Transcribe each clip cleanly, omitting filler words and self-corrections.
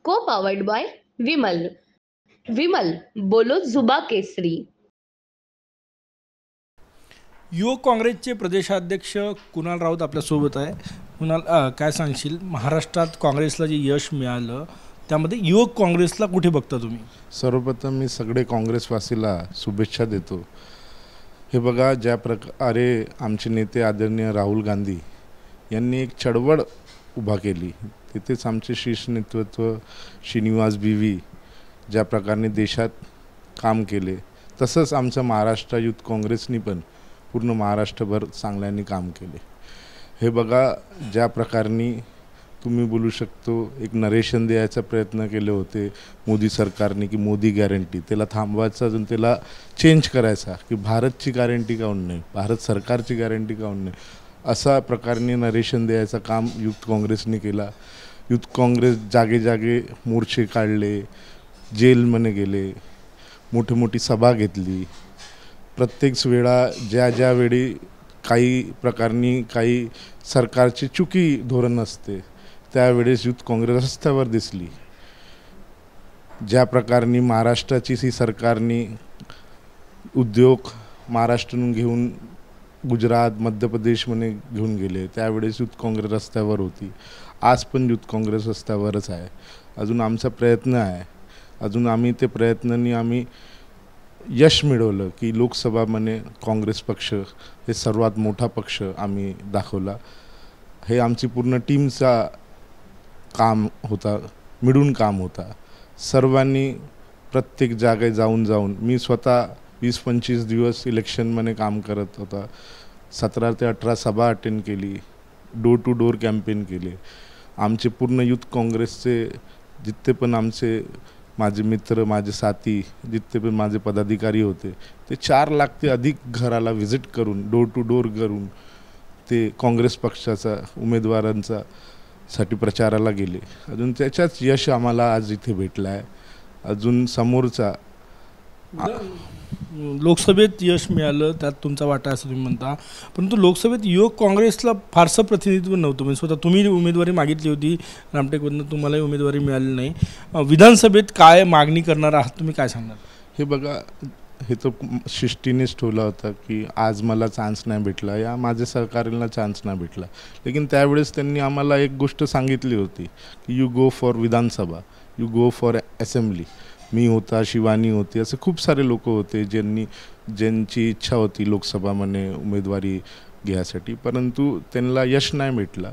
को powered by Vimal. Vimal बोलो जुबा केसरी. युवक काँग्रेसचे प्रदेशाध्यक्ष कुणाल राऊत आपल्यासोबत आहे. कुणाल, काय सांगशील, महाराष्ट्रात काँग्रेसला जे यश मिळालं त्यामध्ये युवक काँग्रेसला कुठे बघता तुम्ही? सर्वप्रथम मी सगळे काँग्रेसवासीला शुभेच्छा देतो. हे बघा, ज्या प्रकारे आमचे नेते आदरणीय राहुल गांधी यांनी एक चळवळ उभा केली, तिथेच आमचे शीर्ष नेतृत्व श्रीनिवास बीवी ज्या प्रकारे देशात काम केले, तसंच आमच्या महाराष्ट्र युथ काँग्रेसनी पण पूर्ण महाराष्ट्रभर चांगल्याने काम केले. हे बघा, ज्या प्रकारे तुम्ही बोलू शकतो, एक नरेशन द्यायचा प्रयत्न केले होते मोदी सरकारने की मोदी गॅरंटी, त्याला थांबवायचं, अजून त्याला चेंज करायचा की भारतची गॅरंटी काऊन नाही, भारत सरकारची गॅरंटी काऊन नाही, असा प्रकारे नरेशन द्यायचं काम युथ काँग्रेसने केला. युथ काँग्रेस जागे जागे मोर्चे काढले, जेलमध्ये गेले, मोठी मोठी सभा घेतली. प्रत्येक वेळा ज्या वेळी काही प्रकारनी काही सरकारची चुकी धोरण असते त्यावेळेस युथ काँग्रेस रस्त्यावर दिसली. ज्या प्रकारे महाराष्ट्राची ही सरकारने उद्योग महाराष्ट्रातून घेऊन गुजरात मध्य प्रदेशमध्ये घेऊन गेले, त्यावेळेस युथ काँग्रेस रस्त्यावर होती. आज पण युथ काँग्रेस रस्त्यावरच आहे. अजून आमचा प्रयत्न आहे, अजून आम्ही ते प्रयत्नांनी आम्ही यश मिळवलं की लोकसभामध्ये काँग्रेस पक्ष हे सर्वात मोठा पक्ष आम्ही दाखवला. हे आमची पूर्ण टीमचा काम होता, मिळून काम होता. सर्वांनी प्रत्येक जागे जाऊन मी स्वतः 20-25 दिवस इलेक्शनमध्ये काम करत होता. 17 ते 18 सभा अटेंड केली, डोर टू डोर कॅम्पेन केले. आमचे पूर्ण युथ काँग्रेसचे जितके पण आमचे माझे मित्र, माझे साथी, जितके पण माझे पदाधिकारी होते, ते 4 लाख ते अधिक घराला व्हिजिट करून, डोर टू डोर करून ते काँग्रेस पक्षाचा उमेदवारांचा साठी प्रचाराला गेले. अजून त्याच्याच यश आम्हाला आज इथे भेटलं आहे. अजून समोरचा लोकसभेत यश मिळालं, त्यात तुमचा वाटा असं तुम्ही म्हणता, परंतु लोकसभेत युवक काँग्रेसला फारसं प्रतिनिधित्व नव्हतं. म्हणजे स्वतः तुम्ही उमेदवारी मागितली होती रामटेकवरनं, तुम्हालाही उमेदवारी मिळाली नाही. विधानसभेत काय मागणी करणार आहात, तुम्ही काय सांगणार? हे बघा, हे तर शिस्तीनेच ठेवला होता की आज मला चान्स नाही भेटला या माझ्या सहकार्याला चान्स नाही भेटला. लेकिन त्यावेळेस त्यांनी आम्हाला एक गोष्ट सांगितली होती की you go for Vidhan Sabha, you go for assembly. मी होता, शिवानी होती, असे खूप सारे लोक होते ज्यांची इच्छा होती लोकसभामध्ये उमेदवारी घ्यायसाठी, परंतु त्यांना यश नाही भेटला.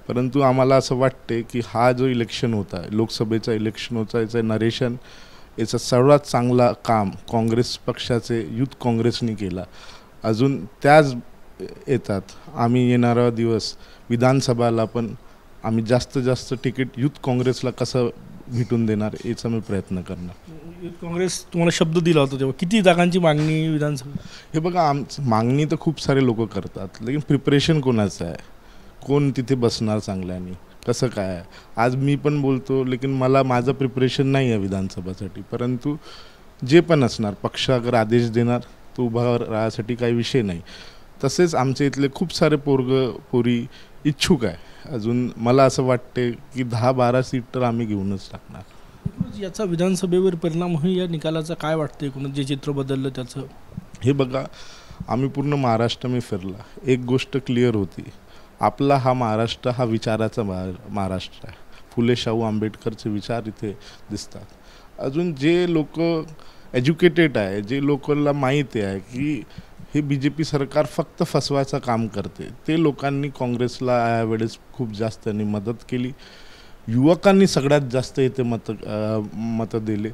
परंतु आम्हाला असं वाटते की हा जो इलेक्शन होता, लोकसभेचा इलेक्शन होता, याचं नरेशन, याचा सर्वात चांगला काम काँग्रेस पक्षाचे युथ काँग्रेसने केला. अजून त्याच येतात आम्ही येणारा दिवस विधानसभाला पण आम्ही जास्त जास्त तिकीट युथ काँग्रेसला कसं भेटून देणार याचा मी प्रयत्न करणार. युथ काँग्रेस तुम्हाला शब्द दिला होता तेव्हा किती जागांची मागणी विधानसभा? हे बघा, मागणी तर खूप सारे लोक करतात, लेकिन प्रिपरेशन कोणाचं आहे, कोण तिथे बसणार चांगल्याने, कसं काय आहे. आज मी पण बोलतो, लेकिन मला माझं प्रिपरेशन नाही आहे विधानसभासाठी. परंतु जे पण असणार, पक्ष अगर आदेश देणार तो उभा राहण्यासाठी काही विषय नाही. तसेच आमच्या इथले खूप सारे पोरी इच्छुक आहे. अजून मला असं वाटते की 10-12 सीट तर आम्ही घेऊनच टाकणार. याचा विधानसभेवर परिणाम होईल या निकालाचा काय वाटते, कोण जे चित्र बदललं त्याचं? हे बघा, आम्ही पूर्ण महाराष्ट्र मी फिरला, एक गोष्ट क्लिअर होती, आपला हा महाराष्ट्र हा विचाराचा महाराष्ट्र आहे. फुले शाहू आंबेडकरचे विचार इथे दिसतात. अजून जे लोक एज्युकेटेड आहे, जे लोकांना माहिती आहे की हे BJP सरकार फक्त फसवायचं काम करते, ते लोकांनी काँग्रेसला यावेळेस खूप जास्त मदत केली. युवकांनी सगळ्यात जास्त इथे मतं दिले.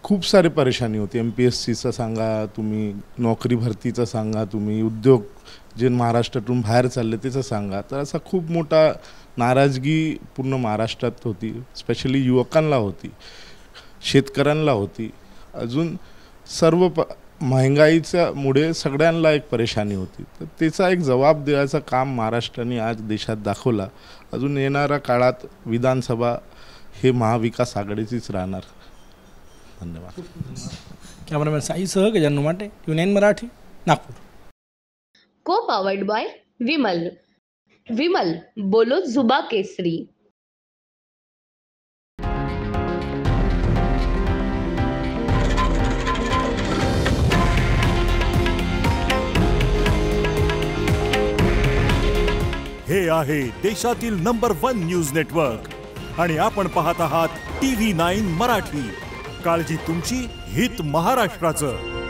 खूप सारे परेशानी होती, MPSCचं सांगा तुम्ही, नोकरी भरतीचं सांगा तुम्ही, उद्योग जे महाराष्ट्रातून बाहेर चालले त्याचं सांगा. तर असा खूप मोठा नाराजगी पूर्ण महाराष्ट्रात होती, स्पेशली युवकांना होती, शेतकऱ्यांना होती. अजून सर्व महागाईच्यामुळे सगळ्यांना एक परेशानी होती. तर त्याचा एक जबाब द्यायचं काम महाराष्ट्राने आज देशात दाखवला. अजून येणाऱ्या काळात विधानसभा हे महाविकास आघाडीचीच राहणार. धन्यवाद. कॅमेरामॅन साईसह गजानन माटे, न्यूज मराठी, नागपूर. को पावर्ड बाय विमल. विमल बोलो जुबा केसरी. हे आहे देशातील नंबर 1 न्यूज नेटवर्क आणि आपण पाहत आहात TV9 मराठी. काळजी तुमची, हित महाराष्ट्राचं.